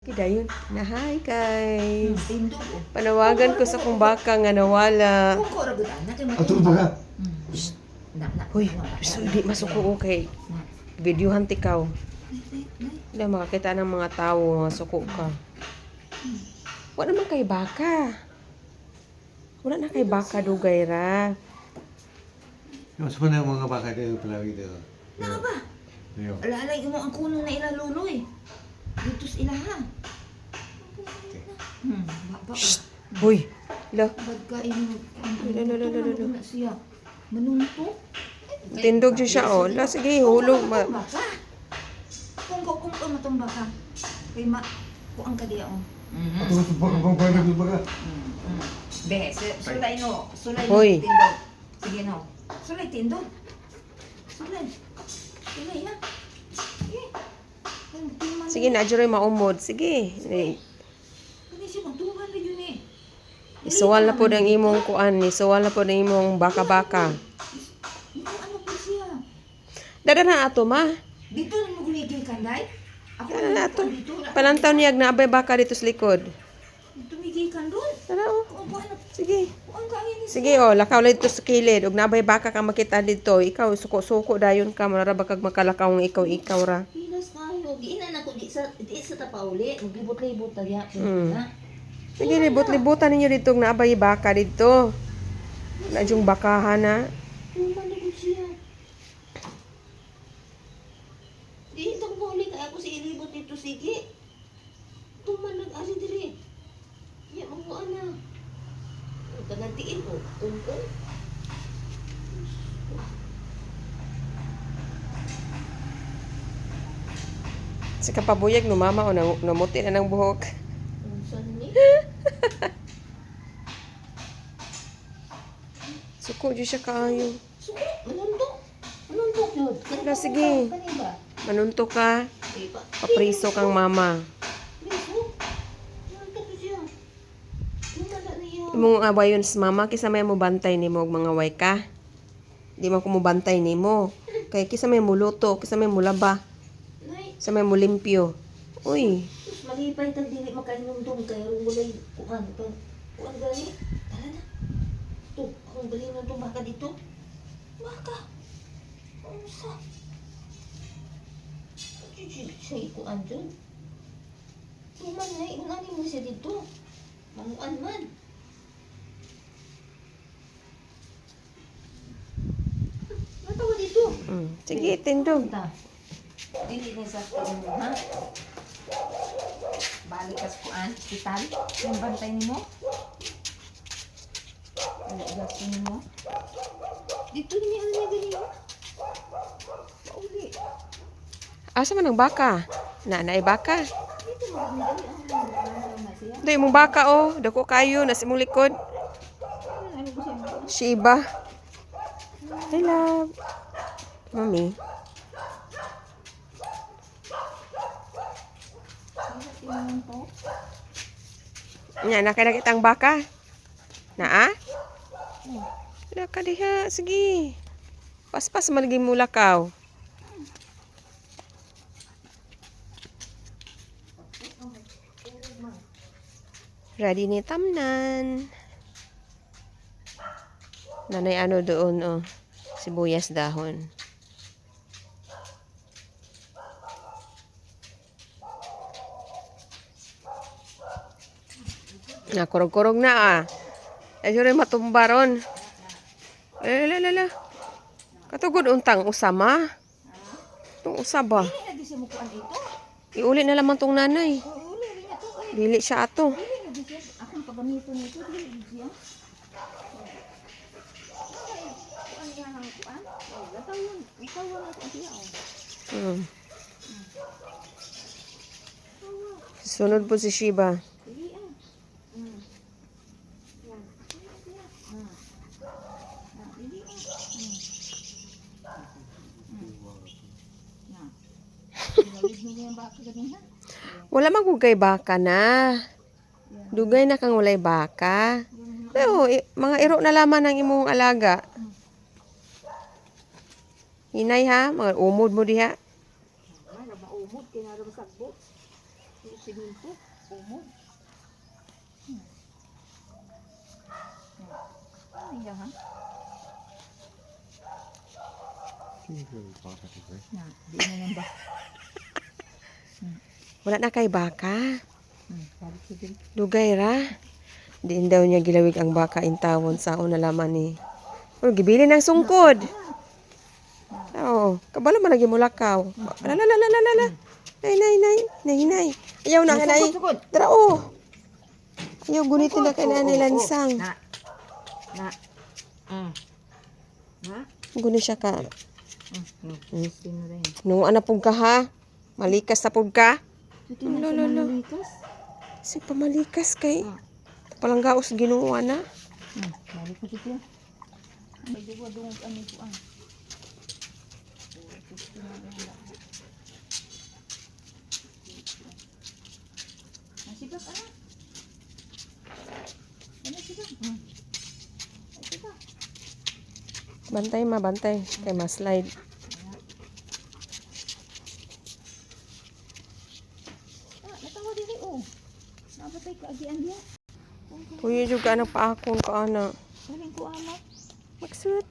Dayon na hi guys. Panawagan ko sa kong baka nga nawala. Ato ba ka? Hoy, so di masuko kay videohan tikaw. Hindi makakita ng mga tao, masuko ka. Wala naman kay baka. Wala na kay baka dugay ra. Mas pa na mga baka dito palagi dito. Naka ba? Alalay mo ang kuno na ilaluloy. Dito sa ilaha. Shh! Hoy! Ila, Bad ka ini. Lalo. Na siya. Manunto. tindog dyan siya oh. Ila, sige, hulog. Kung matumba ka. Kay kuang ka diya oh. Ato ba ka? Be, sulay no. Sulay no Hoy. tindog. Sige no. Sulay tindog. Sulay. Sulay ha. Sige, na dyan rin maumod. Sige. Kani siya magtuban na yun eh. Isuwal na po ng imong kuan. Isuwal na po ng imong baka-baka. Ano po siya? Dada na ato ma. Dito na maguligay kanday? Ako Dada na ato. dito. Palantaw niyag na abay baka dito sa likod. Tumigay kan doon. Dada oh. Kung ano, Sige. kuang ka ini. Sige oh, lakaw lang dito sa kilid. Ug nabay baka ka makita dito. Ikaw, suko-suko dayon ka. Mararaba kag makalakaw ng ikaw ra. Pinas kayo. Giinan ako di sa tapauli. Maglibot-libot tayo. Na. Sige, libot-libutan ninyo dito na abay baka dito. Na yung bakahan na. Tumanagod siya. Dito ko huli kaya ako si ilibot dito sige. Tumanag ali diri. Ya mo ana. Tagantiin ko. Tungkol. Si kapabuyag no mama o namuti na ng buhok. Unsan ni? Suko dyan siya kaayo. Suko, manuntok. Manuntok yun. Wala, sige. Kaniba? Manunto ka. Iba. Papriso kang mama. Mismo. Manuntok siya. Tumala na yan. Imong awayon sa mama, kisa may mo bantay ni mo og mga way ka. Di man ko mo bantay ni mo. Kay kisa may muluto, kisa may mulaba, Nay, kisa may mulimpyo. Uy, sus, malipay tag dili makainumdum kayo walay kuan pa. Kuan gani. Tala na. To, akong galing na tumaka dito. Baka. Unsa? Siya ikuan dyan. Tuman na, ingani mo siya dito. Mamuan man. Natawa dito. sige, tindog. Punta. Dili ni sa kuan mo, ha? Balik ka sa kuan, hospital. Yung bantay ni mo. Gas ni mo. Dito ni ano niya ganyan. Pauli. Asa man ang baka? Naay baka. Dito mo ang dali ang siya. Dito imong baka oh, dako kayo nasa imong likod. Ano ko siya? Shiba. Hey love. Mami. Tingnan po. Nya nakita ang baka. Naa? Wala ka diha, sige. Paspas malagi mo lakaw. Ready ni tamnan. Nanay ano doon oh. Sibuyas dahon. Kurog-kurog na ah. Ayun rin matumba ron. Lala. Katugod untang usama. Itong usaba. Dili na di siya mukuan ito. Iuli na lamang tong nanay. Uli rin ito. Dili siya ato. Dili na di siya. Akong pagamito nito. Dili di siya. Kuan niya ang kuan. Gatawon. Ikawan ako siya. Sunod po si Shiba. Dili ah. Yan. Dili ah. Nalid mo niya baka ganyan ha? Wala magugay baka na. Dugay na kang walay baka. Pero mga iro na laman ang imong alaga. Hinay ha, mga umod mo diha. Ay, maumod. Kinara masagbot. Siminto. Umod. Ay, ha? Sino yung baka dito eh? Na, di na lang ba? Wala na kay baka. Sabi ko din. Dugay ra. Diin daw niya gilawig ang baka in tawon sa una laman ni. Oh, gibili ng sungkod. Oo, kabalo man lagi mulakaw. Lalalala. Nay. Ayaw na kanay. Sukod. Dara oh. Ayaw gunitin na kay nanay lansang. Na. Na. Guni siya ka. Sino rin? Nung ana pug ka ha. Malikas na pug ka. Ito na sa manalikas. Si pamalikas kay. Palanggaos Ginoo na. Balik ko dito. May duwa dungog ano ko ang. Sibak ana. Ano sibak? Sibak. Bantay kay ma-slide. Natawa dili oh. Nabatay ka agian dia. Puyo juga anak paakon ka ana. Kaling ko amat. Maksud